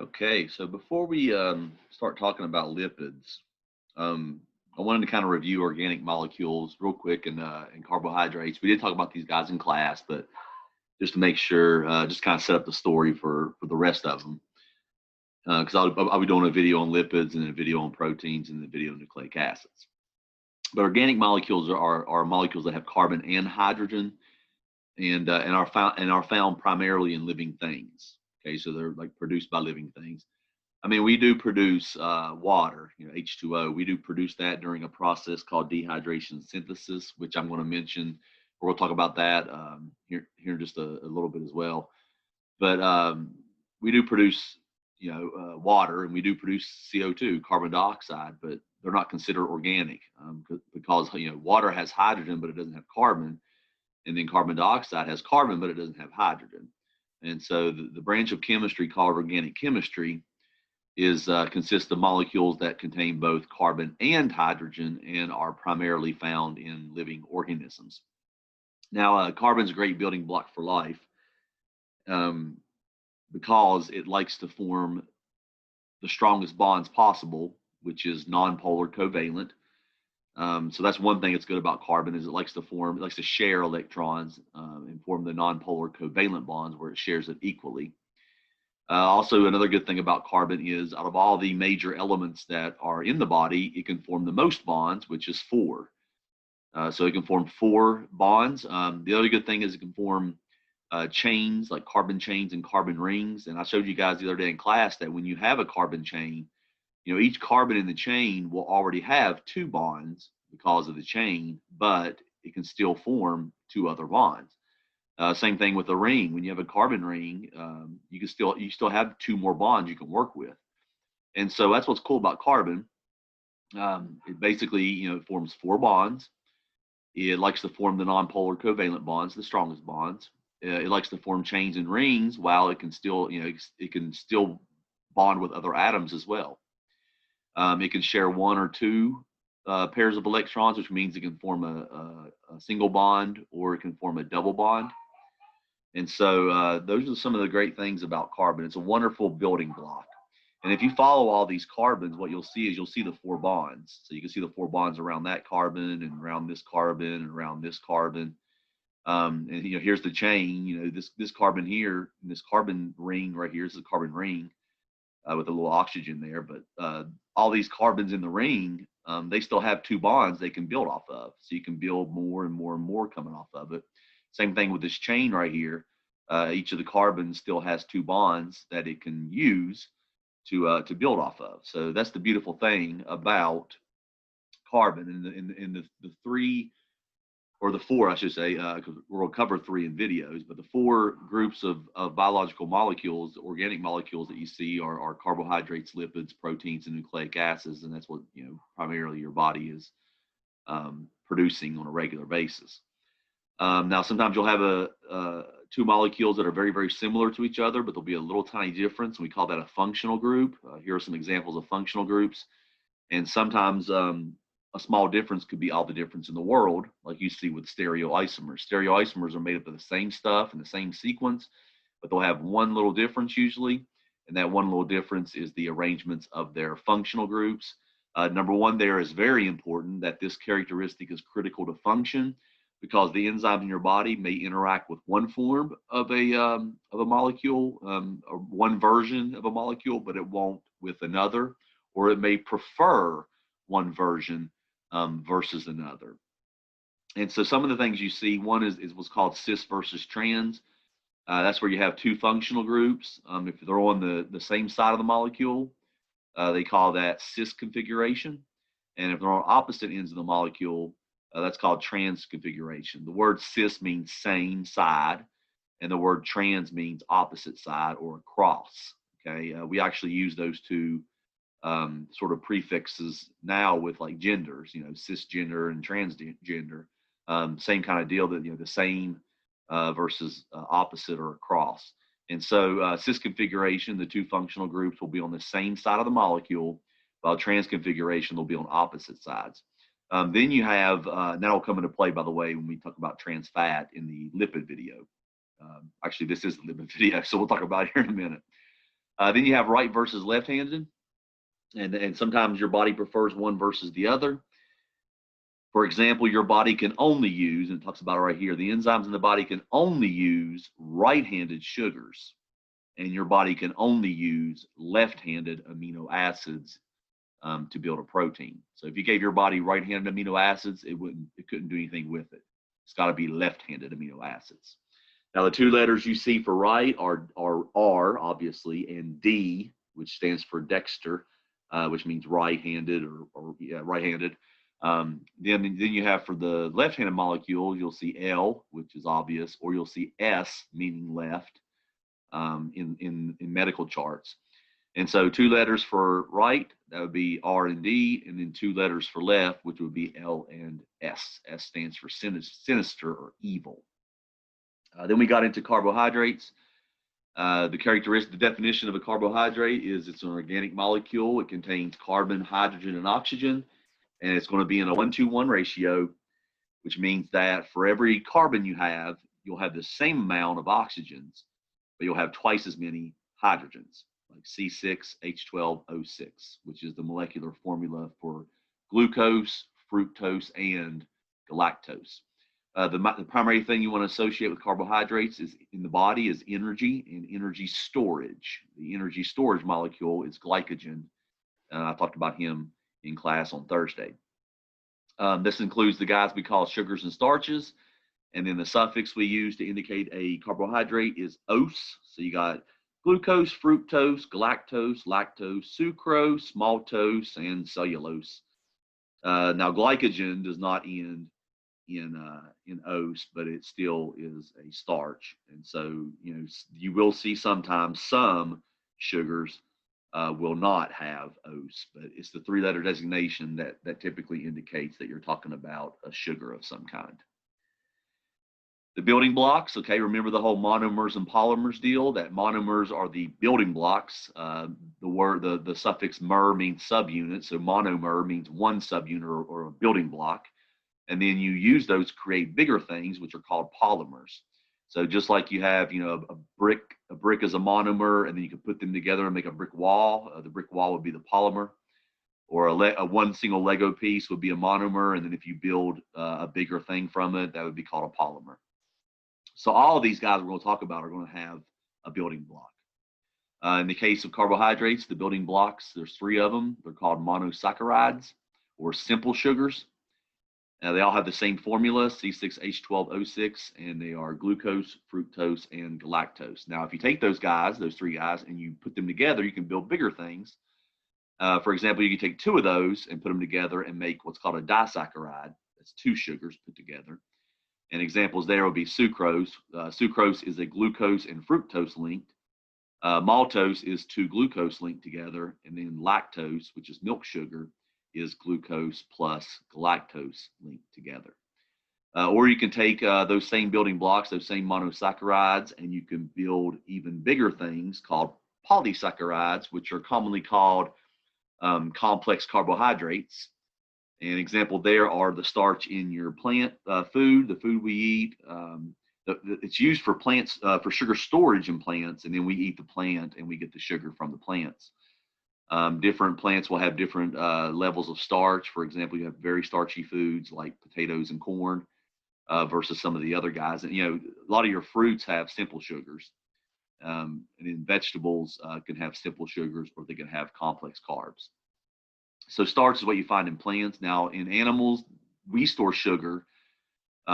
Okay, so before we start talking about lipids, um, I wanted to kind of review organic molecules real quick and carbohydrates. We did talk about these guys in class, but just to make sure, just kind of set up the story for the rest of them. Because I'll be doing a video on lipids and a video on proteins and a video on nucleic acids. But organic molecules are molecules that have carbon and hydrogen, and are found primarily in living things. Okay, so they're like produced by living things. I mean, we do produce water, H2O. We do produce that during a process called dehydration synthesis, which I'm going to mention. We'll talk about that here in just a little bit as well. But we do produce, water, and we do produce CO2, carbon dioxide, but they're not considered organic because water has hydrogen, but it doesn't have carbon, and then carbon dioxide has carbon, but it doesn't have hydrogen. And so the branch of chemistry called organic chemistry is consists of molecules that contain both carbon and hydrogen and are primarily found in living organisms. Now, carbon is a great building block for life um, because it likes to form the strongest bonds possible, which is nonpolar covalent. So that's one thing that's good about carbon is it likes to share electrons and form the nonpolar covalent bonds where it shares it equally. Also, another good thing about carbon is out of all the major elements that are in the body, it can form the most bonds, which is four. So it can form four bonds. The other good thing is it can form chains like carbon chains and carbon rings. And I showed you guys the other day in class that when you have a carbon chain, each carbon in the chain will already have two bonds because of the chain, but it can still form two other bonds. Same thing with a ring. When you have a carbon ring, you still have two more bonds you can work with, and so that's what's cool about carbon. It basically it forms four bonds. It likes to form the nonpolar covalent bonds, the strongest bonds. It likes to form chains and rings, while it can still bond with other atoms as well. It can share one or two pairs of electrons, which means it can form a single bond or it can form a double bond. And so those are some of the great things about carbon. It's a wonderful building block. And if you follow all these carbons, what you'll see the four bonds. So you can see the four bonds around that carbon and around this carbon and around this carbon. And here's the chain. This carbon here, this carbon ring right here is a carbon ring with a little oxygen there. But all these carbons in the ring, they still have two bonds they can build off of. So you can build more and more and more coming off of it. Same thing with this chain right here. Each of the carbons still has two bonds that it can use to build off of. So that's the beautiful thing about carbon. And the three, or the four, I should say, because we'll cover three in videos, but the four groups of biological molecules, organic molecules that you see are carbohydrates, lipids, proteins, and nucleic acids, and that's what primarily your body is producing on a regular basis. Now, sometimes you'll have two molecules that are very, very similar to each other, but there'll be a little tiny difference. We call that a functional group. Here are some examples of functional groups. And sometimes a small difference could be all the difference in the world, like you see with stereoisomers. Stereoisomers are made up of the same stuff and the same sequence, but they'll have one little difference usually. And that one little difference is the arrangements of their functional groups. Number one, there is very important that this characteristic is critical to function, because the enzymes in your body may interact with one form of a molecule, or one version of a molecule, but it won't with another, or it may prefer one version versus another. And so some of the things you see, one is what's called cis versus trans. That's where you have two functional groups. If they're on the same side of the molecule, they call that cis configuration. And if they're on opposite ends of the molecule, that's called trans configuration. The word cis means same side, and the word trans means opposite side or across. Okay, we actually use those two sort of prefixes now with like genders, cisgender and transgender. Same kind of deal, that the same versus opposite or across. And so cis configuration, the two functional groups will be on the same side of the molecule, while trans configuration will be on opposite sides. Then you have, and that'll come into play, by the way, when we talk about trans fat in the lipid video. Actually, this is the lipid video, so we'll talk about it here in a minute. Then you have right versus left-handed, and sometimes your body prefers one versus the other. For example, your body can only use, and it talks about it right here, the enzymes in the body can only use right-handed sugars, and your body can only use left-handed amino acids to build a protein. So if you gave your body right-handed amino acids, it couldn't do anything with it. It's got to be left-handed amino acids. Now the two letters you see for right are R, obviously, and D, which stands for dexter, which means right-handed or right-handed. Then you have for the left-handed molecule, you'll see L, which is obvious, or you'll see S, meaning left, in medical charts. And so two letters for right, that would be R and D, and then two letters for left, which would be L and S. S stands for sinister or evil. Then we got into carbohydrates. The definition of a carbohydrate is it's an organic molecule. It contains carbon, hydrogen, and oxygen, and it's going to be in a 1-to-1 ratio, which means that for every carbon you have, you'll have the same amount of oxygens, but you'll have twice as many hydrogens, like C6H12O6, which is the molecular formula for glucose, fructose, and galactose. The primary thing you want to associate with carbohydrates is in the body is energy and energy storage. The energy storage molecule is glycogen. I talked about him in class on Thursday. This includes the guys we call sugars and starches. And then the suffix we use to indicate a carbohydrate is ose. So you got glucose, fructose, galactose, lactose, sucrose, maltose, and cellulose. Now glycogen does not end in ose, but it still is a starch. And so, you will see sometimes some sugars will not have ose, but it's the three-letter designation that typically indicates that you're talking about a sugar of some kind. The building blocks, okay, remember the whole monomers and polymers deal, that monomers are the building blocks. The suffix mer means subunit, so monomer means one subunit or a building block. And then you use those to create bigger things, which are called polymers. So just like you have, a brick is a monomer, and then you can put them together and make a brick wall. The brick wall would be the polymer, or a one single Lego piece would be a monomer. And then if you build a bigger thing from it, that would be called a polymer. So all of these guys we're going to talk about are going to have a building block. In the case of carbohydrates, the building blocks, there's 3 of them. They're called monosaccharides or simple sugars. They all have the same formula, C6H12O6, and they are glucose, fructose, and galactose. Now, if you take those 3 guys, and you put them together, you can build bigger things. For example, you can take 2 of those and put them together and make what's called a disaccharide. That's 2 sugars put together. And examples there would be sucrose. Sucrose is a glucose and fructose linked. Maltose is 2 glucose linked together. And then lactose, which is milk sugar, is glucose plus galactose linked together. Or you can take those same building blocks, those same monosaccharides, and you can build even bigger things called polysaccharides, which are commonly called complex carbohydrates. An example there are the starch in your plant food, the food we eat. It's used for plants, for sugar storage in plants, and then we eat the plant and we get the sugar from the plants. Different plants will have different levels of starch. For example, you have very starchy foods like potatoes and corn versus some of the other guys. And, a lot of your fruits have simple sugars. And then vegetables can have simple sugars, or they can have complex carbs. So starch is what you find in plants. Now, in animals, we store sugar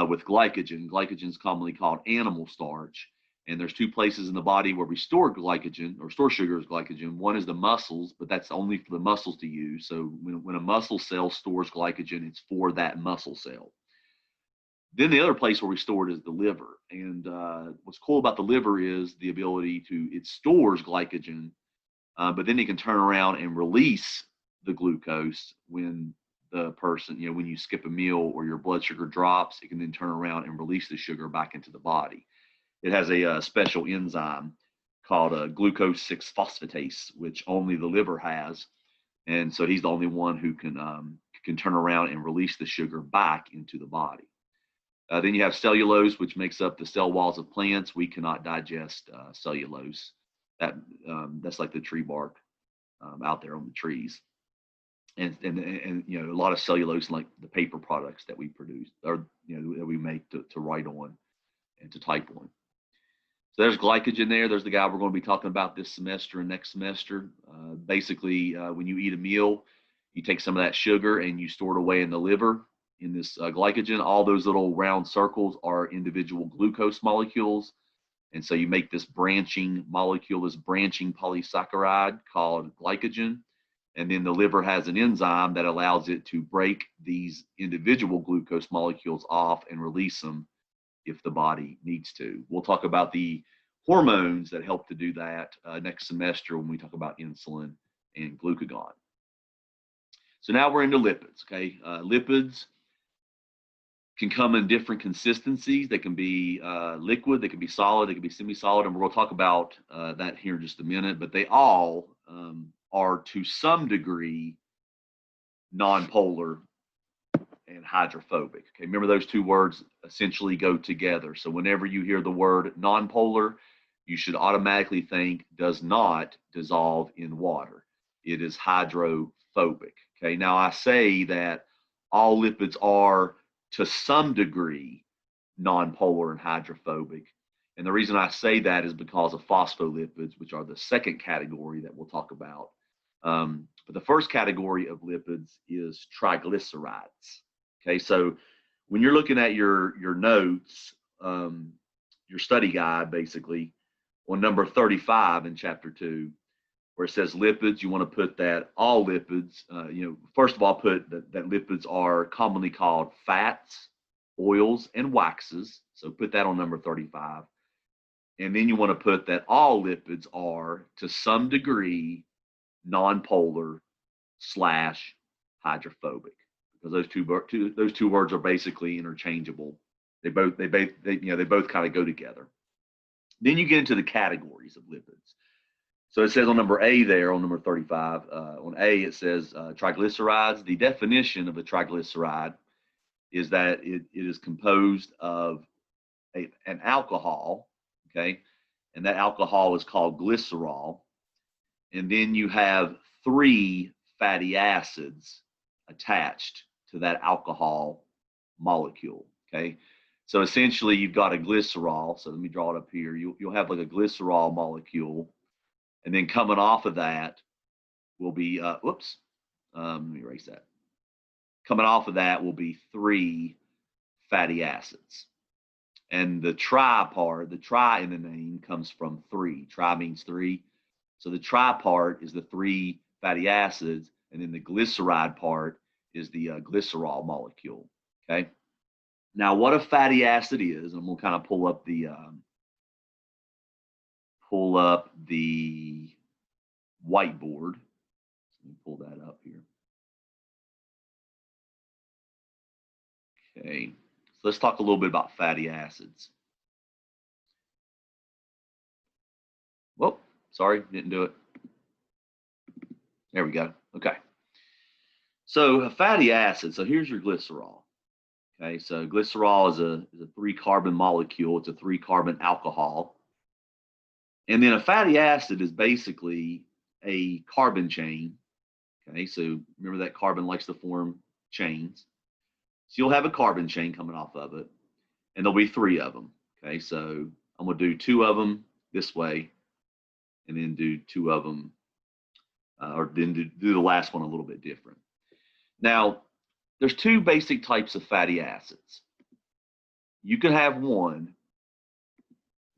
with glycogen. Glycogen is commonly called animal starch. And there's 2 places in the body where we store glycogen or store sugar as glycogen. One is the muscles, but that's only for the muscles to use. So when a muscle cell stores glycogen, it's for that muscle cell. Then the other place where we store it is the liver. And what's cool about the liver is the ability it stores glycogen, but then it can turn around and release the glucose when the person, when you skip a meal or your blood sugar drops, it can then turn around and release the sugar back into the body. It has a special enzyme called glucose 6-phosphatase, which only the liver has. And so he's the only one who can turn around and release the sugar back into the body. Then you have cellulose, which makes up the cell walls of plants. We cannot digest cellulose. That that's like the tree bark out there on the trees, and you know, a lot of cellulose, like the paper products that we produce, or you know, that we make to write on and to type on. So there's glycogen there. There's the guy we're going to be talking about this semester and next semester. Basically, when you eat a meal, you take some of that sugar and you store it away in the liver in this glycogen. All those little round circles are individual glucose molecules. And so you make this branching molecule, this branching polysaccharide called glycogen. And then the liver has an enzyme that allows it to break these individual glucose molecules off and release them if the body needs to. We'll talk about the hormones that help to do that next semester when we talk about insulin and glucagon. So now we're into lipids, okay? Lipids can come in different consistencies. They can be liquid, they can be solid, they can be semi-solid, and we're going to talk about that here in just a minute, but they all are to some degree nonpolar and hydrophobic. Okay, remember those two words essentially go together. So whenever you hear the word nonpolar, you should automatically think does not dissolve in water. It is hydrophobic. Okay, now I say that all lipids are to some degree nonpolar and hydrophobic. And the reason I say that is because of phospholipids, which are the second category that we'll talk about. But the first category of lipids is triglycerides. Okay, so when you're looking at your notes, your study guide, basically, on number 35 in chapter 2, where it says lipids, you want to put that all lipids, first of all, put that lipids are commonly called fats, oils, and waxes. So put that on number 35. And then you want to put that all lipids are, to some degree, nonpolar / hydrophobic, because those two words are basically interchangeable. They both kind of go together. Then you get into the categories of lipids. So it says on number A there, on number 35, on A it says triglycerides. The definition of a triglyceride is that it is composed of an alcohol, okay, and that alcohol is called glycerol. And then you have 3 fatty acids attached to that alcohol molecule, okay? So essentially you've got a glycerol. So let me draw it up here. You'll have like a glycerol molecule. And then coming off of that will be, let me erase that. Coming off of that will be 3 fatty acids. And the tri part, the tri in the name comes from 3. Tri means 3. So the tri part is the 3 fatty acids, and then the glyceride part is the glycerol molecule, okay? Now, what a fatty acid is, and we'll kind of pull up the whiteboard. Let me pull that up here. Okay, so let's talk a little bit about fatty acids. Whoa, sorry, didn't do it. There we go. Okay. So a fatty acid, so here's your glycerol. Okay, so glycerol is a 3-carbon molecule. It's a 3-carbon alcohol. And then a fatty acid is basically a carbon chain. Okay, so remember that carbon likes to form chains. So you'll have a carbon chain coming off of it, and there'll be 3 of them. Okay, so I'm going to do 2 of them this way, and then do 2 of them, or then do the last one a little bit different. Now, there's 2 basic types of fatty acids. You can have one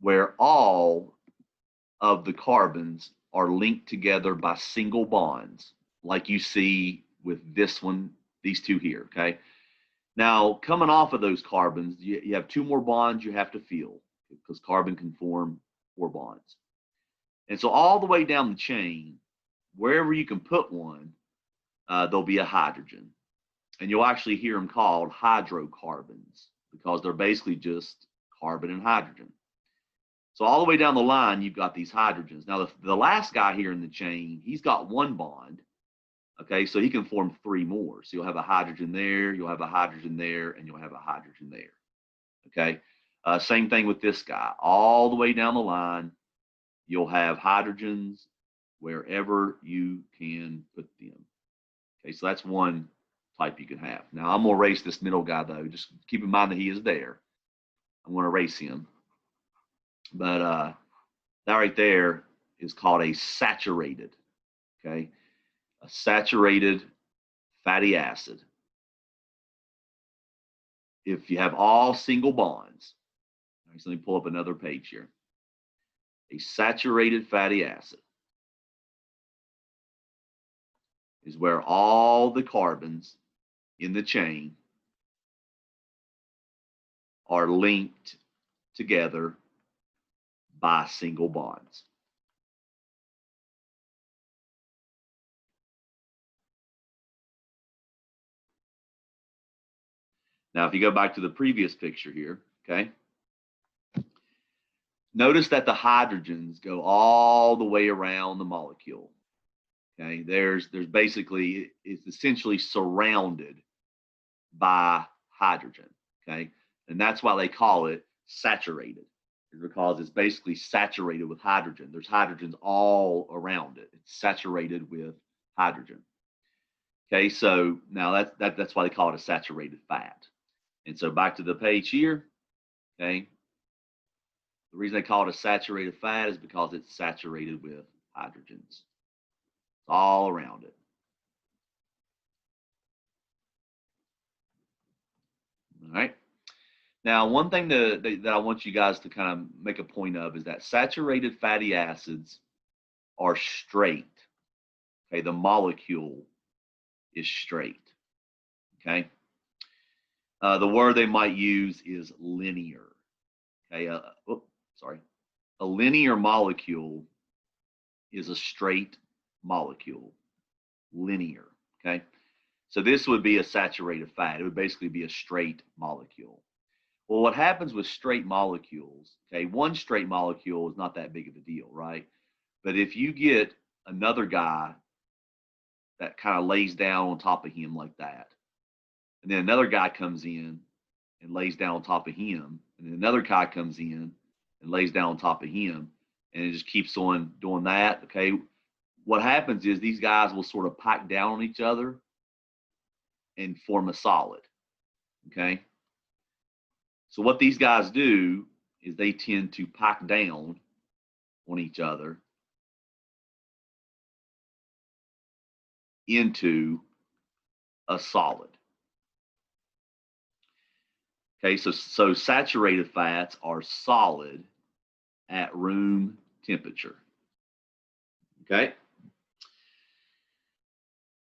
where all of the carbons are linked together by single bonds, like you see with this one, these 2 here, okay? Now, coming off of those carbons, you have 2 more bonds you have to fill, because carbon can form 4 bonds. And so all the way down the chain, wherever you can put one, there'll be a hydrogen. And you'll actually hear them called hydrocarbons, because they're basically just carbon and hydrogen. So all the way down the line, you've got these hydrogens. Now, the last guy here in the chain, he's got 1 bond. Okay, so he can form 3 more. So you'll have a hydrogen there, you'll have a hydrogen there, and you'll have a hydrogen there. Okay, same thing with this guy. All the way down the line, you'll have hydrogens wherever you can put them. Okay, so that's one type you can have. Now I'm gonna erase this middle guy though. Just keep in mind that he is there. I'm gonna erase him. But that right there is called a saturated, okay? A saturated fatty acid. If you have all single bonds, right, so let me pull up another page here. A saturated fatty acid is where all the carbons in the chain are linked together by single bonds. Now, if you go back to the previous picture here, okay, notice that the hydrogens go all the way around the molecule. Okay, there's basically, it's essentially surrounded by hydrogen. Okay, and that's why they call it saturated, because it's basically saturated with hydrogen. There's hydrogens all around it. It's saturated with hydrogen. Okay, so now that's why they call it a saturated fat. And so back to the page here, okay, the reason they call it a saturated fat is because it's saturated with hydrogens. It's all around it. All right. Now, one thing that I want you guys to kind of make a point of is that saturated fatty acids are straight. Okay, the molecule is straight. Okay. The word they might use is linear. Okay. A linear molecule is a straight molecule. Linear. Okay. So this would be a saturated fat. It would basically be a straight molecule. Well, what happens with straight molecules, okay, one straight molecule is not that big of a deal, right? But if you get another guy that kind of lays down on top of him like that, and then another guy comes in and lays down on top of him, and then another guy comes in and lays down on top of him, and it just keeps on doing that, okay? What happens is these guys will sort of pack down on each other and form a solid, okay? So what these guys do is they tend to pack down on each other into a solid. Okay, so saturated fats are solid at room temperature. Okay?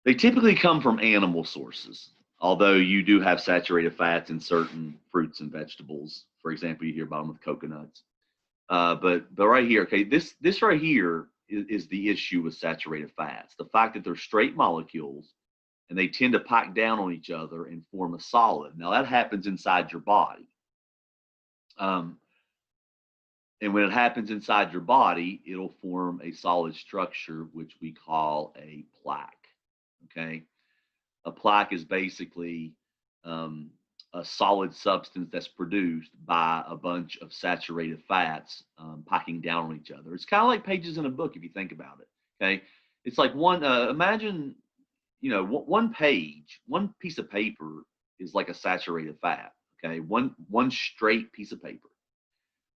They typically come from animal sources, although you do have saturated fats in certain fruits and vegetables. For example, you hear about them with coconuts. But right here, okay, this right here is the issue with saturated fats. The fact that they're straight molecules and they tend to pack down on each other and form a solid. Now that happens inside your body. And when it happens inside your body, it'll form a solid structure, which we call a plaque. Okay. A plaque is basically a solid substance that's produced by a bunch of saturated fats packing down on each other. It's kind of like pages in a book if you think about it. Okay. It's like one, imagine, you know, one page, one piece of paper is like a saturated fat. Okay. One straight piece of paper.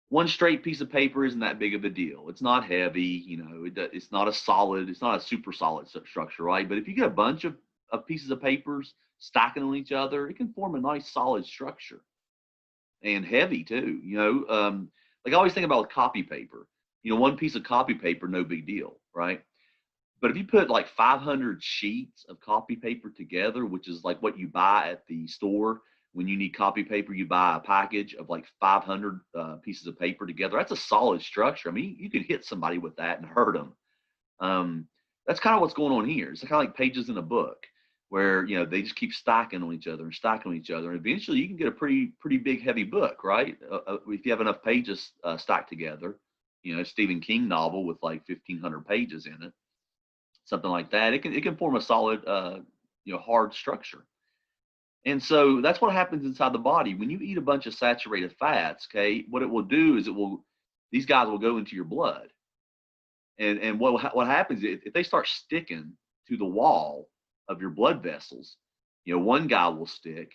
One straight piece of paper isn't that big of a deal. It's not heavy, you know, it's not a solid, it's not a super solid structure, right? But if you get a bunch of pieces of papers stacking on each other, it can form a nice solid structure, and heavy too. You know, like I always think about copy paper. You know, one piece of copy paper, no big deal, right? But if you put like 500 sheets of copy paper together, which is like what you buy at the store when you need copy paper, you buy a package of like 500 pieces of paper together. That's a solid structure. I mean, you could hit somebody with that and hurt them. That's kind of what's going on here. It's kind of like pages in a book where, you know, they just keep stacking on each other and stacking on each other. And eventually you can get a pretty big, heavy book, right? If you have enough pages stacked together, you know, Stephen King novel with like 1,500 pages in it, something like that, it can form a solid, you know, hard structure. And so that's what happens inside the body. When you eat a bunch of saturated fats, okay, what it will do is these guys will go into your blood. And what happens if they start sticking to the wall of your blood vessels, one guy will stick,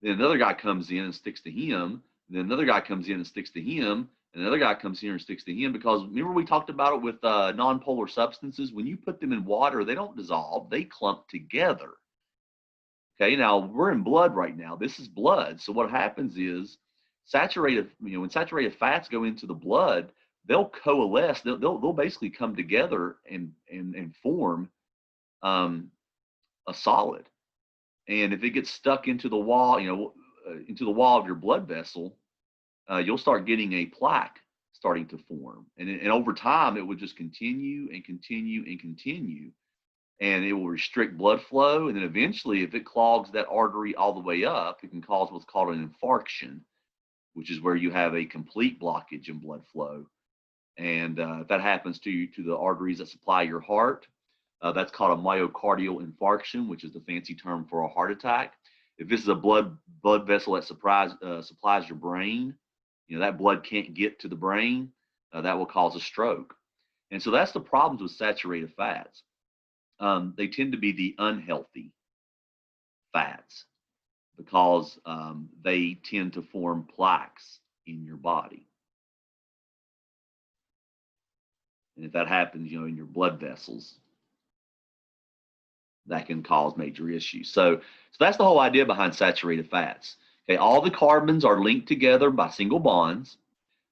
then another guy comes in and sticks to him, and then another guy comes in and sticks to him, and another guy comes here and sticks to him. Because remember we talked about it with non-polar substances. When you put them in water, they don't dissolve, they clump together. Okay, now we're in blood right now. This is blood. So what happens is when saturated fats go into the blood, they'll coalesce. They'll basically come together and form a solid. And if it gets stuck into the wall, into the wall of your blood vessel, you'll start getting a plaque starting to form. And over time, it would just continue and continue and continue. And it will restrict blood flow. And then eventually, if it clogs that artery all the way up, it can cause what's called an infarction, which is where you have a complete blockage in blood flow. And if that happens to the arteries that supply your heart, that's called a myocardial infarction, which is the fancy term for a heart attack. If this is a blood vessel that supplies your brain, that blood can't get to the brain, that will cause a stroke. And so that's the problems with saturated fats. They tend to be the unhealthy fats because they tend to form plaques in your body. And if that happens, in your blood vessels, that can cause major issues. So that's the whole idea behind saturated fats. Okay, all the carbons are linked together by single bonds.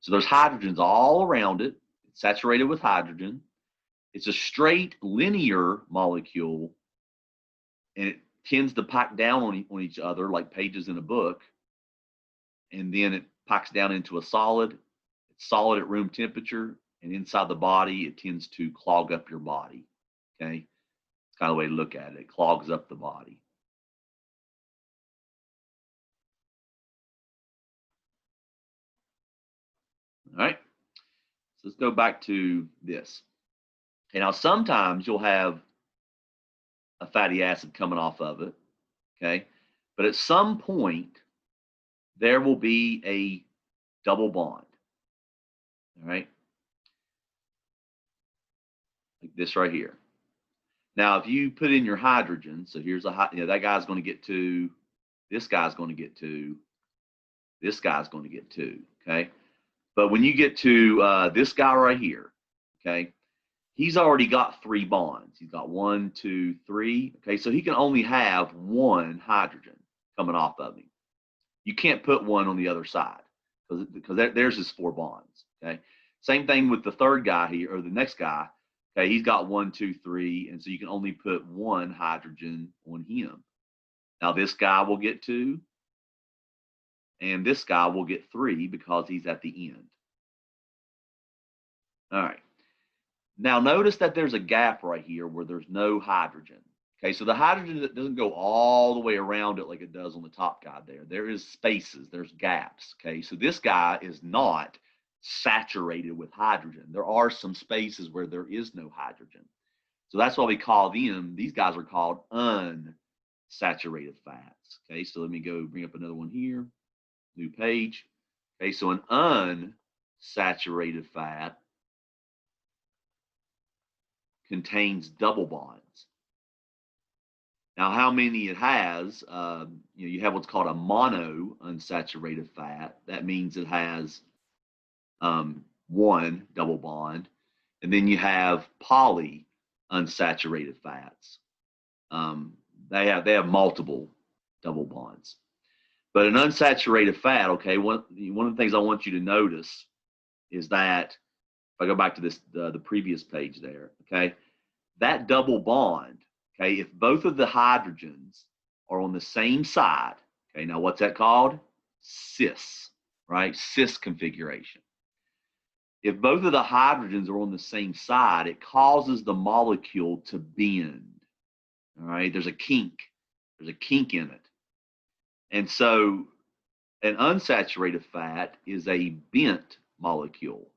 So there's hydrogens all around it. It's saturated with hydrogen. It's a straight linear molecule, and it tends to pack down on each other like pages in a book. And then it packs down into a solid. It's solid at room temperature, and inside the body, it tends to clog up your body. Okay, it's kind of the way to look at it. It clogs up the body. All right, so let's go back to this. Okay, now sometimes you'll have a fatty acid coming off of it, okay? But at some point, there will be a double bond, all right? Like this right here. Now, if you put in your hydrogen, so here's that guy's going to get 2, this guy's going to get 2, this guy's going to get 2, okay? But when you get to this guy right here, okay, he's already got 3 bonds. He's got 1, 2, 3. Okay, so he can only have 1 hydrogen coming off of him. You can't put 1 on the other side because there's his 4 bonds. Okay, same thing with the third guy here or the next guy. Okay, he's got 1, 2, 3, and so you can only put 1 hydrogen on him. Now this guy will get 2, and this guy will get 3 because he's at the end. All right. Now notice that there's a gap right here where there's no hydrogen. Okay, so the hydrogen doesn't go all the way around it like it does on the top guy there. There is spaces, there's gaps. Okay, so this guy is not saturated with hydrogen. There are some spaces where there is no hydrogen. So that's why we call these guys are called unsaturated fats. Okay, so let me go bring up another one here, new page. Okay, so an unsaturated fat contains double bonds. Now, how many it has, you have what's called a mono unsaturated fat. That means it has 1 double bond. And then you have poly unsaturated fats. They have multiple double bonds. But an unsaturated fat, okay, one of the things I want you to notice is that, if I go back to this, the previous page there, okay, that double bond, okay, if both of the hydrogens are on the same side, okay, now what's that called? Cis, right? Cis configuration. If both of the hydrogens are on the same side, it causes the molecule to bend, all right? There's a kink in it. And so an unsaturated fat is a bent molecule.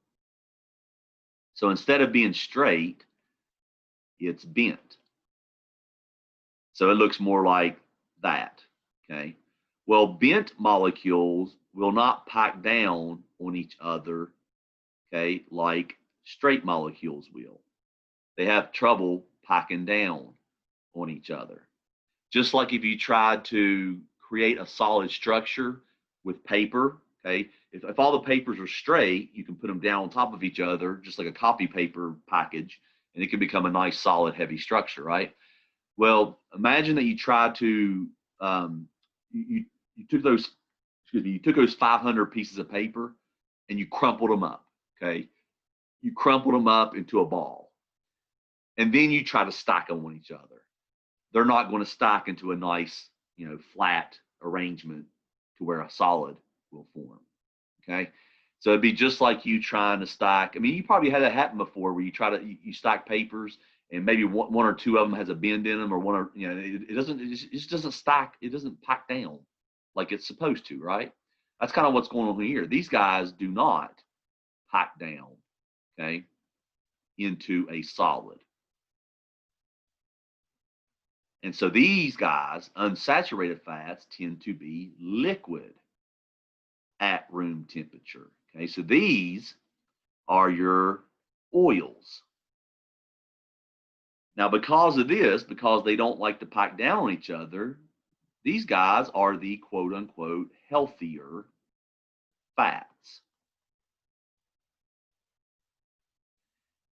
So instead of being straight, it's bent. So it looks more like that, okay? Well, bent molecules will not pack down on each other, okay, like straight molecules will. they have trouble packing down on each other. Just like if you tried to create a solid structure with paper, okay, if all the papers are straight, you can put them down on top of each other, just like a copy paper package, and it can become a nice, solid, heavy structure, right? Well, imagine that you tried to, you took those, excuse me, you took those 500 pieces of paper and you crumpled them up, okay? You crumpled them up into a ball. And then you try to stack them on each other. They're not going to stack into a nice, flat arrangement to where a solid will form, okay? So it'd be just like you trying to stack. I mean, you probably had that happen before where you stack papers and maybe one or two of them has a bend in them, or one or, it just doesn't stack. It doesn't pack down like it's supposed to, right? That's kind of what's going on here. These guys do not pack down, okay, into a solid. And so these guys, unsaturated fats, tend to be liquid at room temperature. Okay, so these are your oils. Now, because of this, because they don't like to pack down on each other, these guys are the quote unquote healthier fats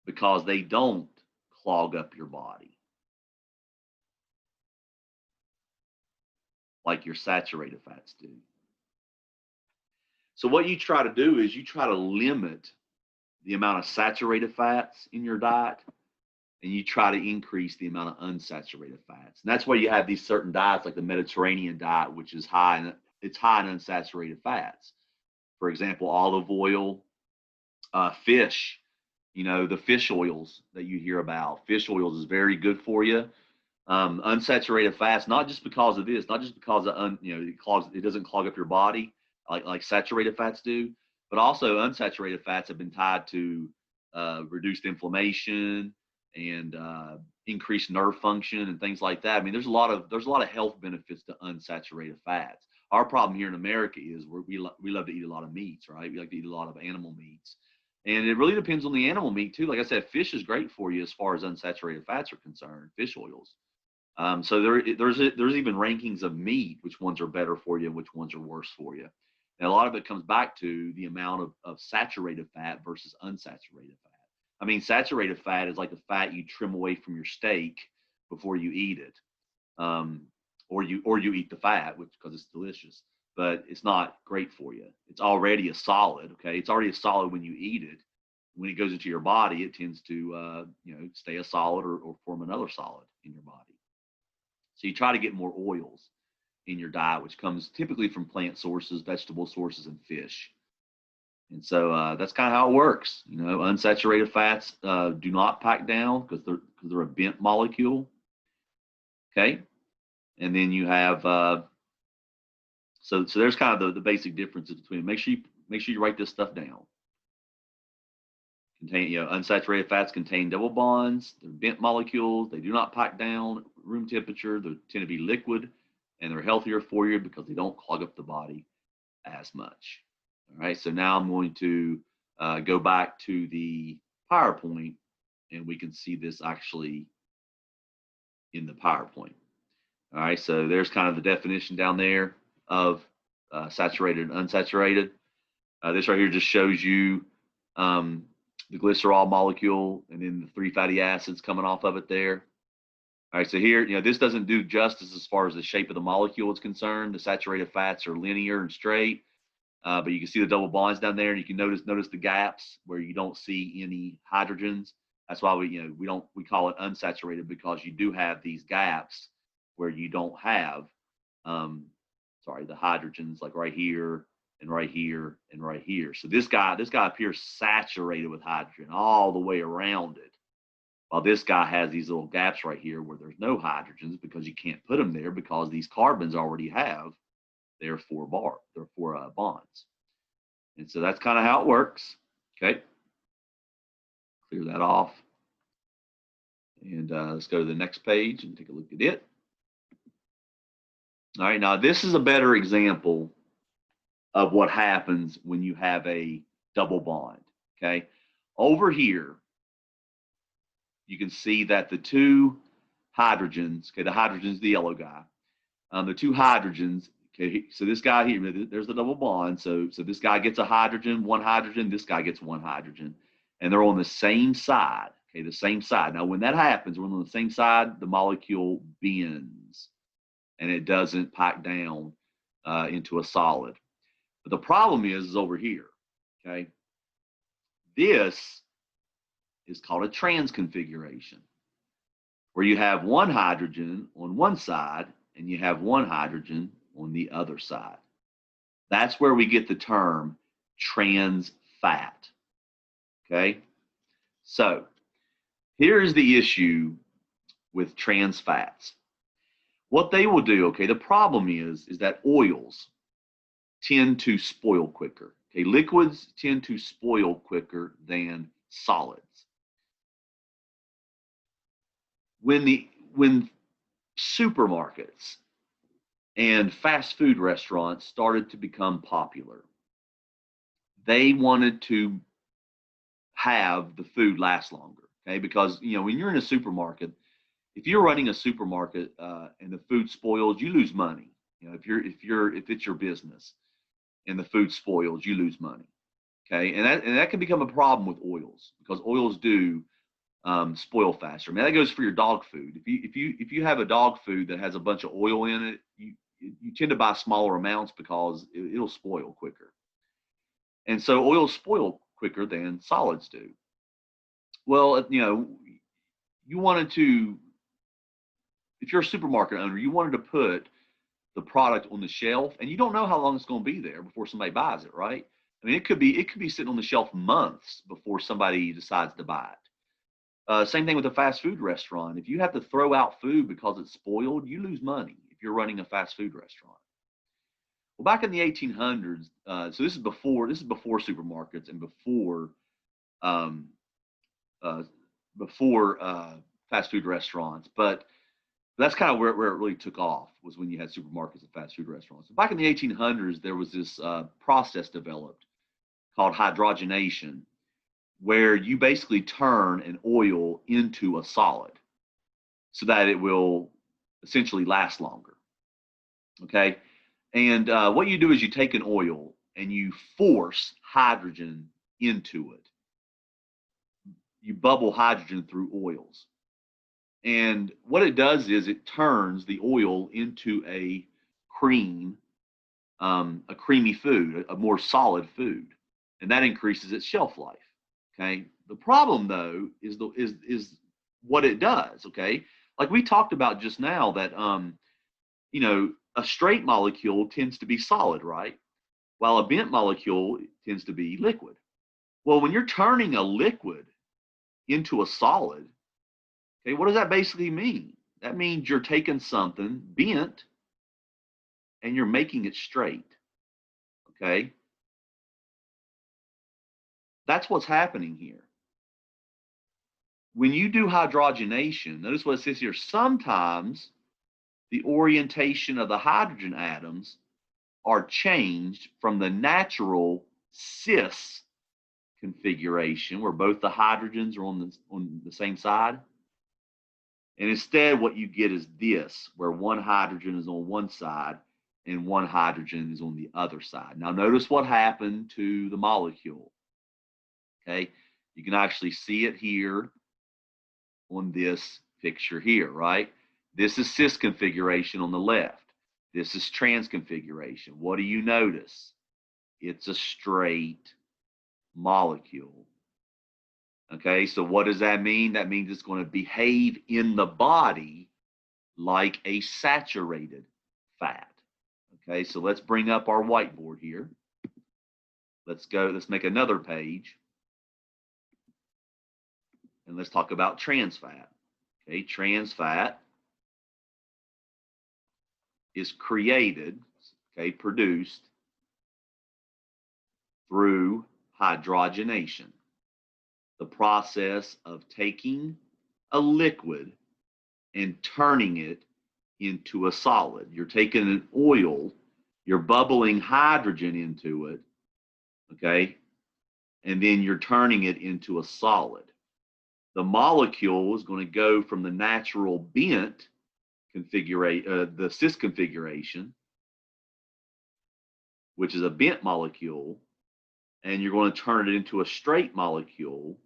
because they don't clog up your body like your saturated fats do. So what you try to do is you try to limit the amount of saturated fats in your diet, and you try to increase the amount of unsaturated fats. And that's why you have these certain diets like the Mediterranean diet, which is high in unsaturated fats. For example, olive oil, fish, the fish oils that you hear about. Fish oils is very good for you. Unsaturated fats, not just because of this, not just because of it doesn't clog up your body like saturated fats do, but also unsaturated fats have been tied to reduced inflammation and increased nerve function and things like that. I mean, there's a lot of health benefits to unsaturated fats. Our problem here in America is we love to eat a lot of meats, right? We like to eat a lot of animal meats, and it really depends on the animal meat too. Like I said, fish is great for you as far as unsaturated fats are concerned. Fish oils. So there's even rankings of meat, which ones are better for you and which ones are worse for you. And a lot of it comes back to the amount of saturated fat versus unsaturated fat. I mean, saturated fat is like the fat you trim away from your steak before you eat it, or you eat the fat, which because it's delicious, but it's not great for you. It's already a solid, okay? It's already a solid when you eat it. When it goes into your body, it tends to stay a solid or form another solid in your body. So you try to get more oils in your diet, which comes typically from plant sources, vegetable sources, and fish. And so that's kind of how it works. Unsaturated fats do not pack down because they're a bent molecule. Okay, and then you have so there's kind of the basic differences between. Make sure you write this stuff down. Unsaturated fats contain double bonds. They're bent molecules. They do not pack down at room temperature. They tend to be liquid, and they're healthier for you because they don't clog up the body as much. All right, so now I'm going to go back to the PowerPoint, and we can see this actually in the PowerPoint. All right, so there's kind of the definition down there of saturated and unsaturated. This right here just shows you the glycerol molecule and then the 3 fatty acids coming off of it there. All right, so here, this doesn't do justice as far as the shape of the molecule is concerned. The saturated fats are linear and straight. But you can see the double bonds down there, and you can notice the gaps where you don't see any hydrogens. That's why we call it unsaturated, because you do have these gaps where you don't have the hydrogens, like right here and right here and right here. So this guy appears saturated with hydrogen all the way around it, while this guy has these little gaps right here where there's no hydrogens because you can't put them there because these carbons already have their 4 bonds. And so that's kind of how it works. Okay. Clear that off. And let's go to the next page and take a look at it. All right, now this is a better example of what happens when you have a double bond. Okay. Over here, you can see that the two hydrogens, okay, the hydrogen's the yellow guy, the two hydrogens, okay, so this guy here, there's the double bond, so this guy gets a hydrogen, one hydrogen, this guy gets one hydrogen, and they're on the same side, okay, the same side. Now, when that happens, when on the same side, the molecule bends, and it doesn't pack down into a solid. But the problem is over here, okay? This is called a trans configuration, where you have one hydrogen on one side and you have one hydrogen on the other side. That's where we get the term trans fat, okay? So here's the issue with trans fats. What they will do, okay, the problem is that oils tend to spoil quicker. Okay, liquids tend to spoil quicker than solids. When supermarkets and fast food restaurants started to become popular, they wanted to have the food last longer. Okay, because when you're in a supermarket, if you're running a supermarket and the food spoils, you lose money. If it's your business and the food spoils, you lose money. Okay, and that can become a problem with oils, because oils do spoil faster. I mean, that goes for your dog food. If you have a dog food that has a bunch of oil in it, you tend to buy smaller amounts because it'll spoil quicker. And so oils spoil quicker than solids do. Well, you wanted to, if you're a supermarket owner, you wanted to put the product on the shelf, and you don't know how long it's going to be there before somebody buys it, right? I mean, it could be sitting on the shelf months before somebody decides to buy it. Same thing with a fast food restaurant. If you have to throw out food because it's spoiled, you lose money if you're running a fast food restaurant. Well, back in the 1800s, so this is before supermarkets and before fast food restaurants, but that's kind of where it really took off, was when you had supermarkets and fast food restaurants. So back in the 1800s, there was this process developed called hydrogenation, where you basically turn an oil into a solid so that it will essentially last longer. Okay, and what you do is you take an oil and you force hydrogen into it. You bubble hydrogen through oils. And what it does is it turns the oil into a creamy food, a more solid food, and that increases its shelf life. Okay. The problem, though, is what it does. Okay, like we talked about just now, that a straight molecule tends to be solid, right? While a bent molecule tends to be liquid. Well, when you're turning a liquid into a solid, okay, what does that basically mean? That means you're taking something bent and you're making it straight. Okay? That's what's happening here. When you do hydrogenation, notice what it says here. Sometimes the orientation of the hydrogen atoms are changed from the natural cis configuration, where both the hydrogens are on the same side. And instead, what you get is this, where one hydrogen is on one side and one hydrogen is on the other side. Now, notice what happened to the molecule. Okay, you can actually see it here on this picture here, right? This is cis configuration on the left. This is trans configuration. What do you notice? It's a straight molecule. Okay, so what does that mean? That means it's going to behave in the body like a saturated fat. Okay, so let's bring up our whiteboard here. Let's make another page. And let's talk about trans fat. Okay, trans fat is created, okay, produced through hydrogenation, the process of taking a liquid and turning it into a solid. You're taking an oil, you're bubbling hydrogen into it, okay, and then you're turning it into a solid. the molecule is going to go from the natural bent configuration, the cis configuration, which is a bent molecule, and you're going to turn it into a straight molecule,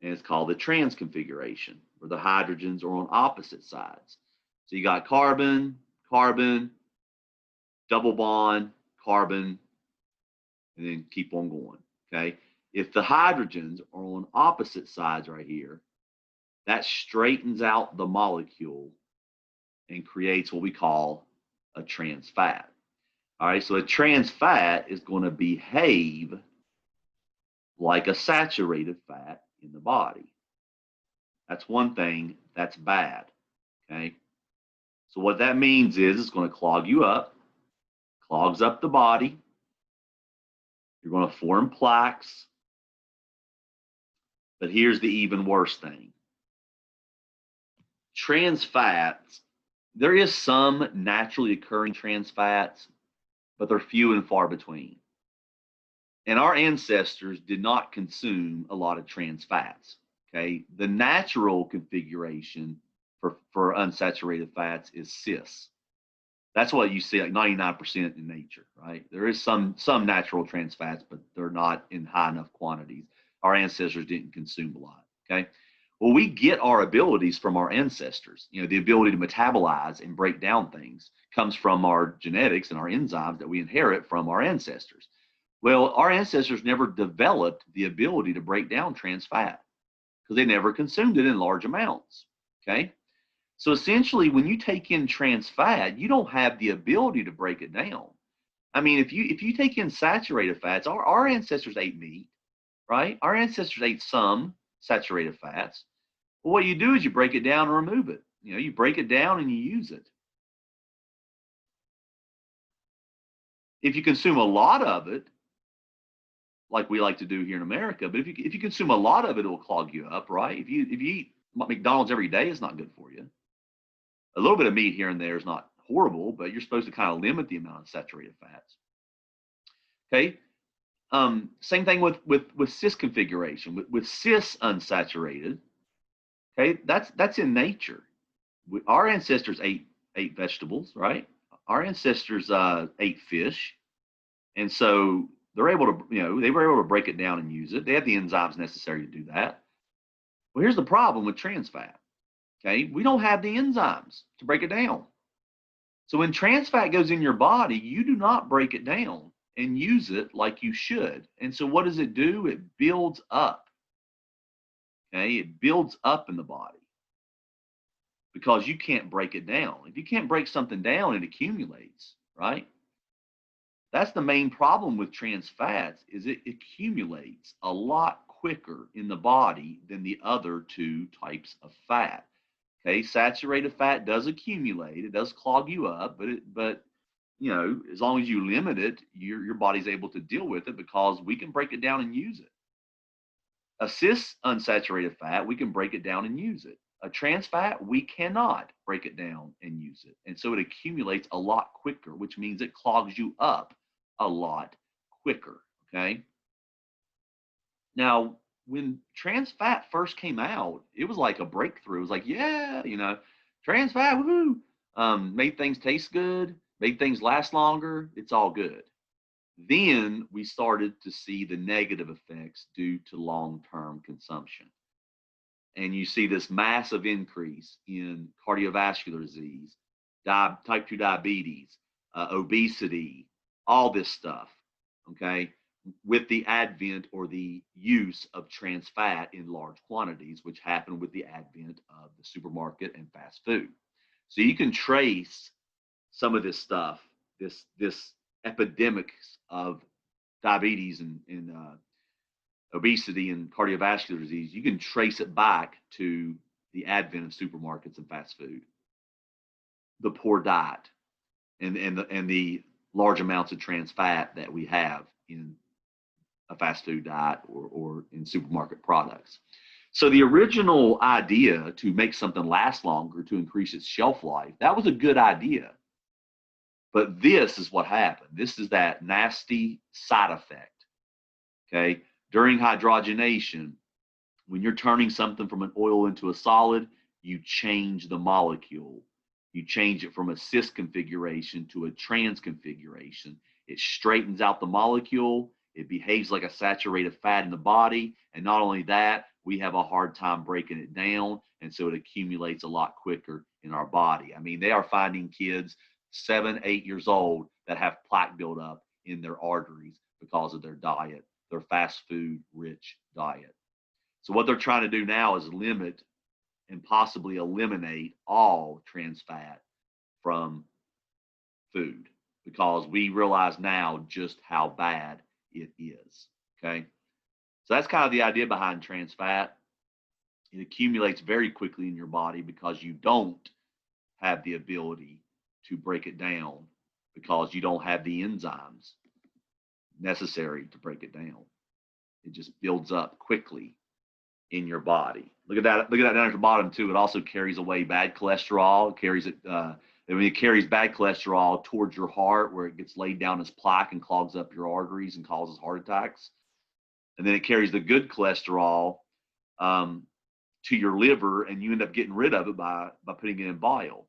and it's called the trans configuration, where the hydrogens are on opposite sides. So you got carbon, carbon, double bond, carbon, and then keep on going, okay? If the hydrogens are on opposite sides right here, that straightens out the molecule and creates what we call a trans fat. All right, so a trans fat is going to behave like a saturated fat in the body. That's one thing that's bad, okay? So what that means is it's going to clog you up, clogs up the body. You're going to form plaques. But here's the even worse thing. Trans fats, there is some naturally occurring trans fats, but they're few and far between. And our ancestors did not consume a lot of trans fats, okay? The natural configuration for unsaturated fats is cis. That's what you see like 99% in nature, right? There is some natural trans fats, but they're not in high enough quantities. Our ancestors didn't consume a lot, okay? Well, we get our abilities from our ancestors. You know, the ability to metabolize and break down things comes from our genetics and our enzymes that we inherit from our ancestors. Well, our ancestors never developed the ability to break down trans fat because they never consumed it in large amounts, okay? So essentially, when you take in trans fat, you don't have the ability to break it down. I mean, if you take in saturated fats, our ancestors ate meat, right? Our ancestors ate some saturated fats. Well, what you do is you break it down and remove it. You know, you break it down and you use it. If you consume a lot of it, like we like to do here in America, but if you consume a lot of it, it will clog you up, right? If you eat McDonald's every day, it's not good for you. A little bit of meat here and there is not horrible, but you're supposed to kind of limit the amount of saturated fats. Okay. Same thing with cis configuration. With cis unsaturated, okay, that's in nature. Our ancestors ate vegetables, right? Our ancestors ate fish, and so they're able to, you know, they were able to break it down and use it. They had the enzymes necessary to do that. Well, here's the problem with trans fat. Okay, we don't have the enzymes to break it down. So when trans fat goes in your body, you do not break it down and use it like you should. And so what does it do? It builds up. Okay, it builds up in the body because you can't break it down. If you can't break something down, it accumulates, right? That's the main problem with trans fats is it accumulates a lot quicker in the body than the other two types of fat. Okay, saturated fat does accumulate, it does clog you up, but you know, as long as you limit it, your body's able to deal with it because we can break it down and use it. A cis unsaturated fat, we can break it down and use it. A trans fat, we cannot break it down and use it. And so it accumulates a lot quicker, which means it clogs you up a lot quicker, okay? Now, when trans fat first came out, it was like a breakthrough. It was like, yeah, you know, trans fat, woohoo, made things taste good, made things last longer. It's all good. Then we started to see the negative effects due to long-term consumption. And you see this massive increase in cardiovascular disease, type 2 diabetes, obesity, all this stuff, okay? With the advent or the use of trans fat in large quantities, which happened with the advent of the supermarket and fast food. So you can trace some of this stuff, this epidemics of diabetes and obesity and cardiovascular disease. You can trace it back to the advent of supermarkets and fast food, the poor diet, and the large amounts of trans fat that we have in a fast food diet or in supermarket products. So the original idea to make something last longer, to increase its shelf life, that was a good idea. But this is what happened. This is that nasty side effect, okay? During hydrogenation, When you're turning something from an oil into a solid, you change the molecule. You change it from a cis configuration to a trans configuration. It straightens out the molecule. It behaves like a saturated fat in the body. And not only that, we have a hard time breaking it down. And so it accumulates a lot quicker in our body. I mean, they are finding kids 7, 8 years old that have plaque buildup in their arteries because of their diet, their fast food rich diet. So what they're trying to do now is limit and possibly eliminate all trans fat from food, because we realize now just how bad it is. Okay. So that's kind of the idea behind trans fat. It accumulates very quickly in your body because you don't have the ability to break it down, because you don't have the enzymes necessary to break it down. It just builds up quickly in your body. Look at that. Look at that down at the bottom too. It also carries away bad cholesterol. It carries it. It carries bad cholesterol towards your heart, where it gets laid down as plaque and clogs up your arteries and causes heart attacks. And then it carries the good cholesterol to your liver, and you end up getting rid of it by putting it in BIOL.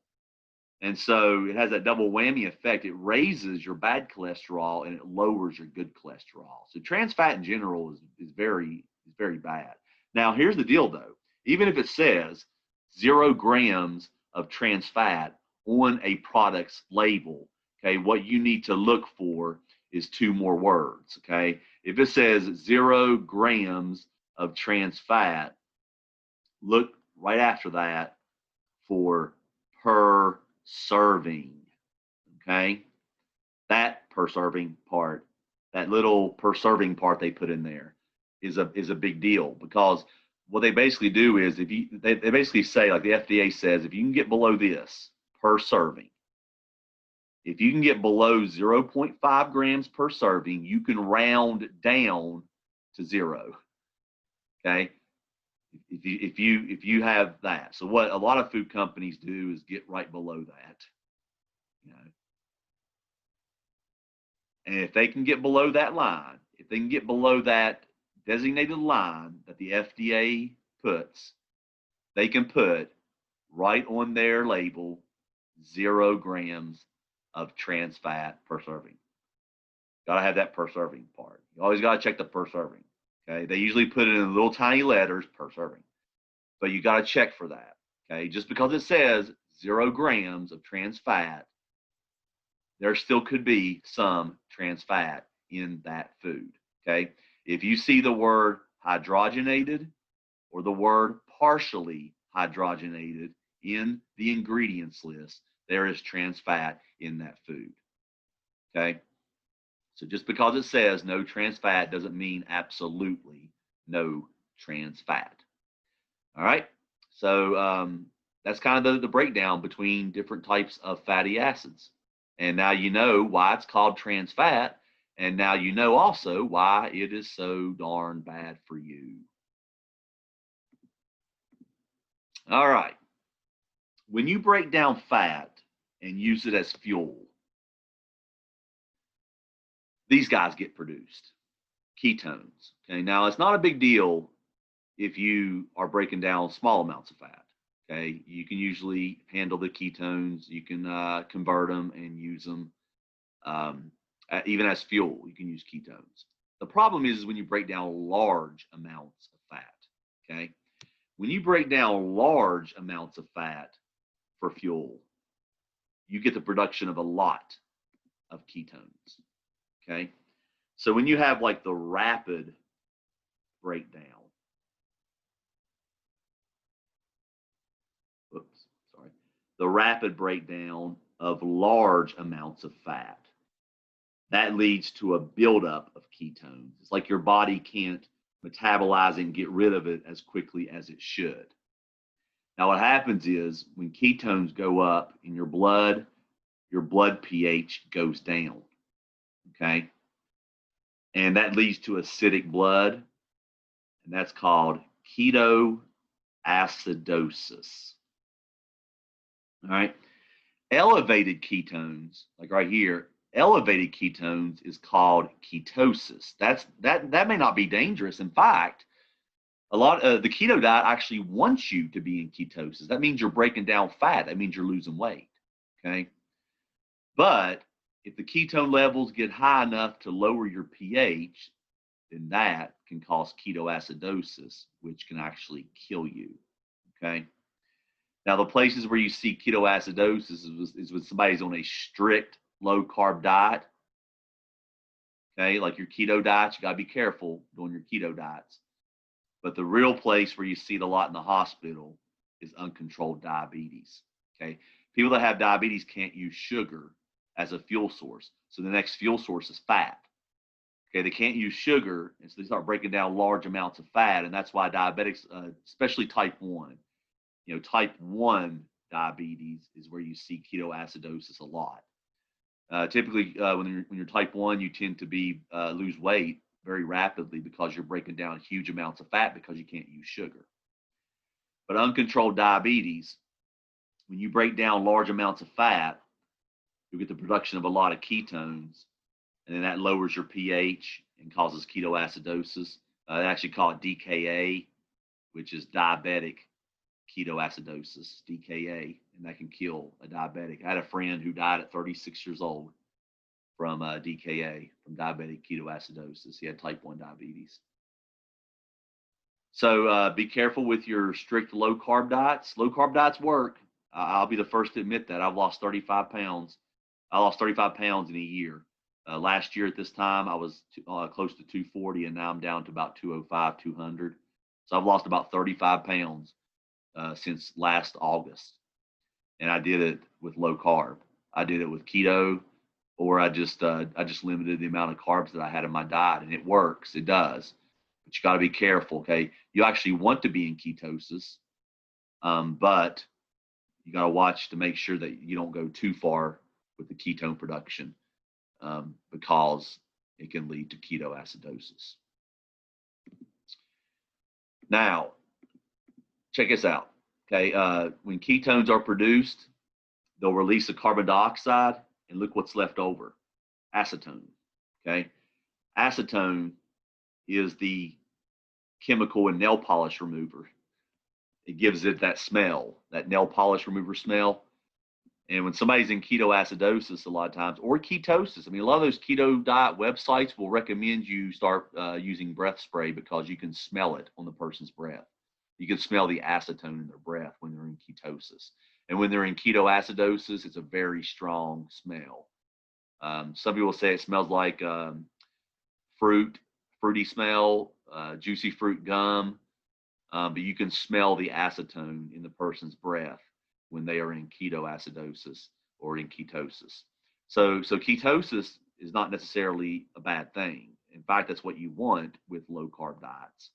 And so it has that double whammy effect. It raises your bad cholesterol and it lowers your good cholesterol. So trans fat in general is very bad. Now, here's the deal, though. Even if it says 0 grams of trans fat on a product's label, okay, what you need to look for is 2 more words, okay? If it says 0 grams of trans fat, look right after that for per serving, okay? That per serving part, that little per serving part they put in there is a big deal, because what they basically do is they basically say, like the FDA says, if you can get below this per serving, if you can get below 0.5 grams per serving, you can round down to 0. Okay. If you have that. So what a lot of food companies do is get right below that. You know. And if they can get below that line, if they can get below that designated line that the FDA puts, they can put right on their label 0 grams of trans fat per serving. Got to have that per serving part. You always got to check the per serving. Okay, they usually put it in little tiny letters, per serving, but you got to check for that. Okay, just because it says 0 grams of trans fat, there still could be some trans fat in that food. Okay, if you see the word hydrogenated or the word partially hydrogenated in the ingredients list, there is trans fat in that food. Okay, so just because it says no trans fat doesn't mean absolutely no trans fat. All right, so that's kind of the breakdown between different types of fatty acids. And now you know why it's called trans fat, and now you know also why it is so darn bad for you. All right, when you break down fat and use it as fuel, these guys get produced, ketones. Okay, now it's not a big deal if you are breaking down small amounts of fat. Okay, you can usually handle the ketones. You can convert them and use them even as fuel. You can use ketones. The problem is when you break down large amounts of fat. Okay, when you break down large amounts of fat for fuel, you get the production of a lot of ketones. Okay, so when you have like the rapid breakdown, the rapid breakdown of large amounts of fat, that leads to a buildup of ketones. It's like your body can't metabolize and get rid of it as quickly as it should. Now, what happens is when ketones go up in your blood pH goes down. Okay. And that leads to acidic blood, and that's called ketoacidosis. All right. Elevated ketones, like right here, elevated ketones is called ketosis. That may not be dangerous. In fact, A lot of the keto diet actually wants you to be in ketosis. That means you're breaking down fat. That means you're losing weight. Okay. But if the ketone levels get high enough to lower your pH, then that can cause ketoacidosis, which can actually kill you. Okay. Now, the places where you see ketoacidosis is when somebody's on a strict low carb diet. Okay, like your keto diets, you got to be careful doing your keto diets. But the real place where you see it a lot in the hospital is uncontrolled diabetes. Okay, people that have diabetes can't use sugar as a fuel source. So the next fuel source is fat. Okay, they can't use sugar, and so they start breaking down large amounts of fat, and that's why diabetics, especially type 1, type 1 diabetes is where you see ketoacidosis a lot. Typically, when you're type 1, you tend to lose weight very rapidly because you're breaking down huge amounts of fat because you can't use sugar. But uncontrolled diabetes, when you break down large amounts of fat, you get the production of a lot of ketones, and then that lowers your pH and causes ketoacidosis. They actually call it DKA, which is diabetic ketoacidosis, DKA, and that can kill a diabetic. I had a friend who died at 36 years old from DKA, from diabetic ketoacidosis. He had type 1 diabetes. So be careful with your strict low carb diets. Low carb diets work. I'll be the first to admit that. I've lost 35 pounds. I lost 35 pounds in a year. Last year at this time, I was close to 240, and now I'm down to about 205, 200. So I've lost about 35 pounds since last August. And I did it with low carb. I did it with keto, or I just limited the amount of carbs that I had in my diet, and it works. It does. But you got to be careful, okay? You actually want to be in ketosis, but you got to watch to make sure that you don't go too far with the ketone production, because it can lead to ketoacidosis. Now, check this out, okay? When ketones are produced, they'll release the carbon dioxide, and look what's left over, acetone, okay? Acetone is the chemical in nail polish remover. It gives it that smell, that nail polish remover smell. And when somebody's in ketoacidosis a lot of times, or ketosis, I mean, a lot of those keto diet websites will recommend you start using breath spray because you can smell it on the person's breath. You can smell the acetone in their breath when they're in ketosis. And when they're in ketoacidosis, it's a very strong smell. Some people say it smells like fruity smell, juicy fruit gum, but you can smell the acetone in the person's breath when they are in ketoacidosis or in ketosis. So ketosis is not necessarily a bad thing. In fact, that's what you want with low carb diets.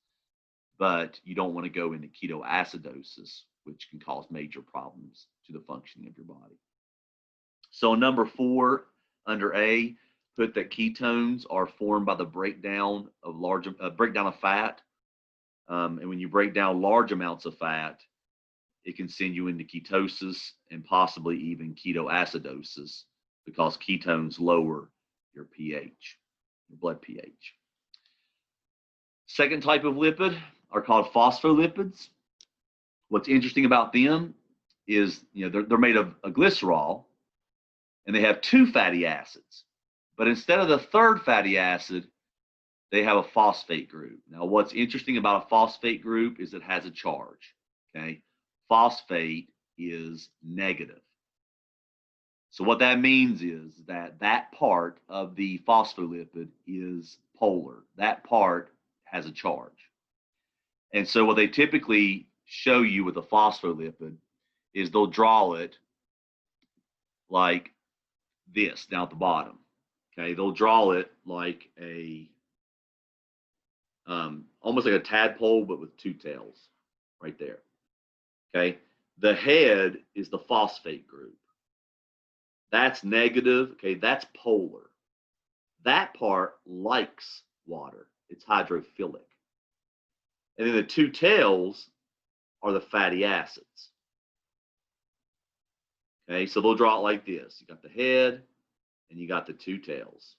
But you don't want to go into ketoacidosis, which can cause major problems to the functioning of your body. So number 4, under A, put that ketones are formed by the breakdown of fat. And when you break down large amounts of fat, it can send you into ketosis and possibly even ketoacidosis because ketones lower your pH, your blood pH. Second type of lipid are called phospholipids. What's interesting about them is, they're made of a glycerol, and they have 2 fatty acids. But instead of the third fatty acid, they have a phosphate group. Now, what's interesting about a phosphate group is it has a charge, okay? Phosphate is negative. So what that means is that part of the phospholipid is polar. That part has a charge. And so what they typically show you with a phospholipid is they'll draw it like this down at the bottom. Okay, they'll draw it like almost like a tadpole, but with 2 tails right there. Okay, the head is the phosphate group. That's negative. Okay, that's polar. That part likes water. It's hydrophilic. And then the 2 tails are the fatty acids. Okay, so they'll draw it like this. You got the head and you got the 2 tails.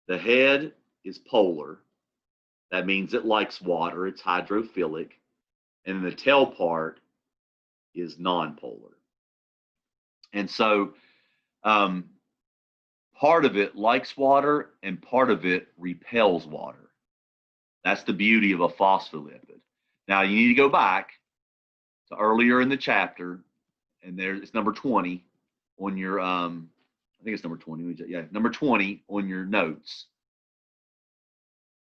The head is polar. That means it likes water. It's hydrophilic. And then the tail part is nonpolar. And so part of it likes water and part of it repels water. That's the beauty of a phospholipid. Now you need to go back to earlier in the chapter, and it's number 20 on your I think it's number 20. Yeah, number 20 on your notes.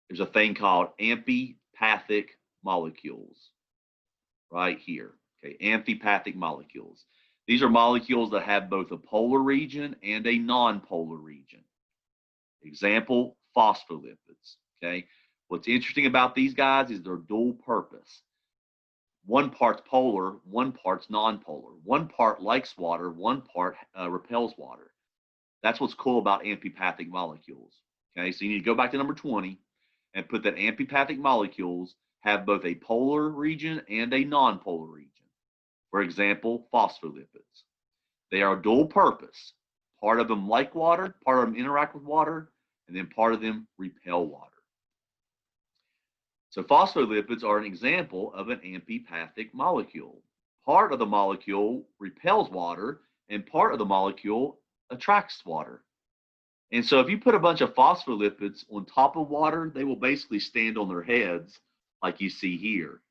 There's a thing called amphipathic molecules right here. Okay, amphipathic molecules. These are molecules that have both a polar region and a non-polar region. Example, phospholipids. Okay, what's interesting about these guys is they're dual purpose. One part's polar, one part's non-polar. One part likes water, one part repels water. That's what's cool about amphipathic molecules. Okay, so you need to go back to number 20 and put that amphipathic molecules have both a polar region and a non-polar region. For example, phospholipids. They are dual purpose. Part of them like water, part of them interact with water, and then part of them repel water. So phospholipids are an example of an amphipathic molecule. Part of the molecule repels water, and part of the molecule attracts water. And so if you put a bunch of phospholipids on top of water, they will basically stand on their heads like you see here,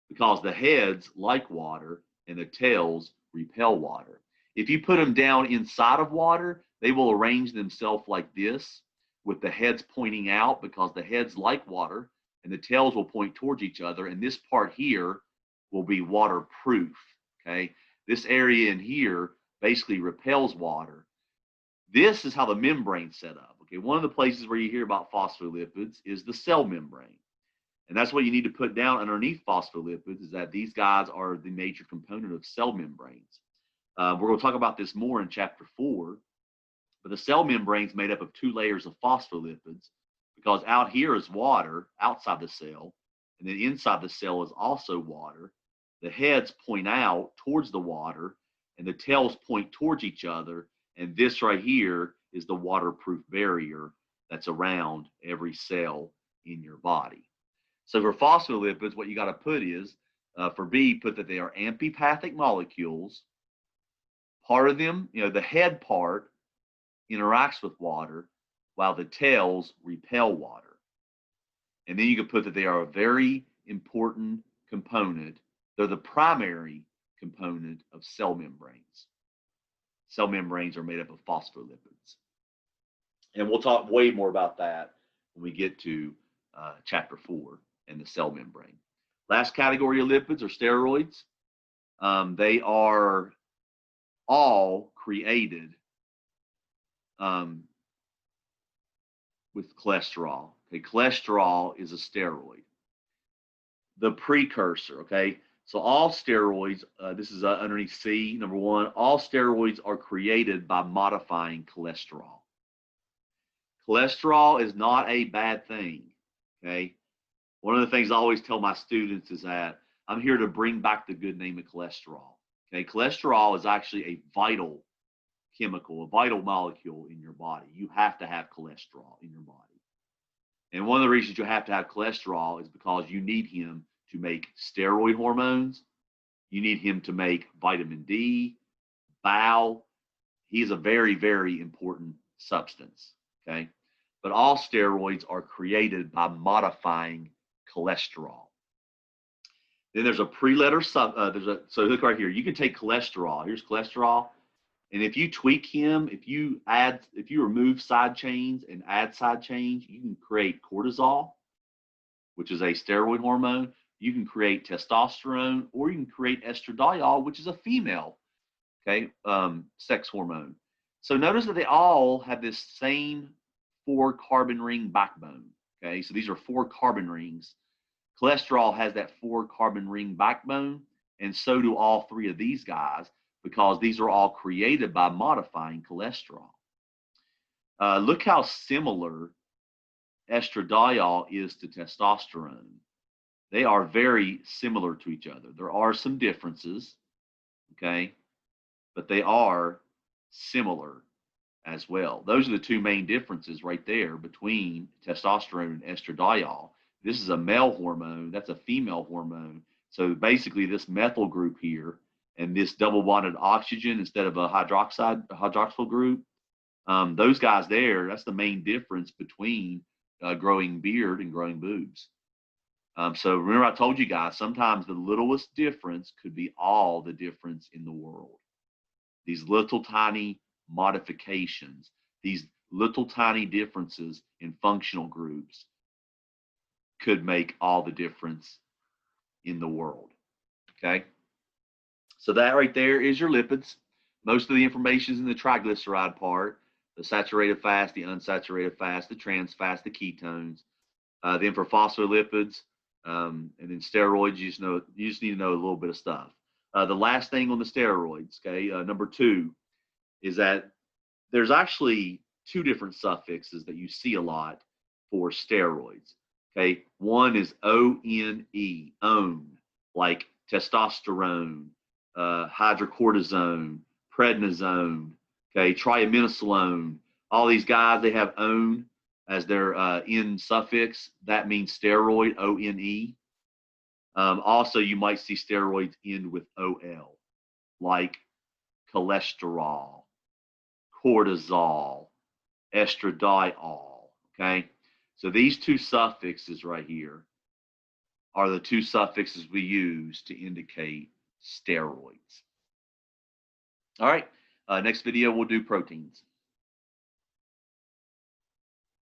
because the heads like water and the tails repel water. If you put them down inside of water, they will arrange themselves like this, with the heads pointing out, because the heads like water and the tails will point towards each other. And this part here will be waterproof. Okay, this area in here basically repels water. This is how the membrane's set up. Okay, one of the places where you hear about phospholipids is the cell membrane. And that's what you need to put down underneath phospholipids, is that these guys are the major component of cell membranes. We're going to talk about this more in chapter 4. But the cell membrane is made up of 2 layers of phospholipids, because out here is water outside the cell, and then inside the cell is also water. The heads point out towards the water, and the tails point towards each other. And this right here is the waterproof barrier that's around every cell in your body. So for phospholipids, what you got to put is, for B, put that they are amphipathic molecules. Part of them, the head part interacts with water, while the tails repel water. And then you can put that they are a very important component. They're the primary component of cell membranes. Cell membranes are made up of phospholipids. And we'll talk way more about that when we get to chapter 4 and the cell membrane. Last category of lipids are steroids. They are all created with cholesterol. Okay, cholesterol is a steroid. The precursor, okay? So all steroids, this is underneath C, number 1, all steroids are created by modifying cholesterol. Cholesterol is not a bad thing, okay? One of the things I always tell my students is that I'm here to bring back the good name of cholesterol. Okay, cholesterol is actually a vital chemical, a vital molecule in your body. You have to have cholesterol in your body. And one of the reasons you have to have cholesterol is because you need him to make steroid hormones. You need him to make vitamin D, BIOL. He is a very, very important substance, okay? But all steroids are created by modifying cholesterol. Then there's a pre-letter so look right here. You can take cholesterol. Here's cholesterol. And if you tweak him, if you remove side chains and add side chains, you can create cortisol, which is a steroid hormone. You can create testosterone, or you can create estradiol, which is a female, sex hormone. So notice that they all have this same 4 carbon ring backbone. Okay, so these are 4 carbon rings. Cholesterol has that 4 carbon ring backbone, and so do all 3 of these guys, because these are all created by modifying cholesterol. Look how similar estradiol is to testosterone. They are very similar to each other. There are some differences, okay, but they are similar as well. Those are the 2 main differences right there between testosterone and estradiol. This is a male hormone. That's a female hormone. So basically, this methyl group here and this double bonded oxygen instead of a hydroxyl group, those guys there, that's the main difference between growing beard and growing boobs. So remember, I told you guys, sometimes the littlest difference could be all the difference in the world. These little tiny modifications, these little tiny differences in functional groups could make all the difference in the world. Okay. So that right there is your lipids. Most of the information is in the triglyceride part, the saturated fats, the unsaturated fats, the trans fats, the ketones. Then for phospholipids, and then steroids, you just need to know a little bit of stuff. The last thing on the steroids, okay, number 2, is that there's actually 2 different suffixes that you see a lot for steroids. Okay, one is O-N-E, own, like testosterone, hydrocortisone, prednisone, okay, triaminosolone. All these guys, they have own as their N suffix. That means steroid, O-N-E. Also, you might see steroids end with O-L, like cholesterol, cortisol, estradiol, okay? So these 2 suffixes right here are the 2 suffixes we use to indicate steroids. All right, next video we'll do proteins.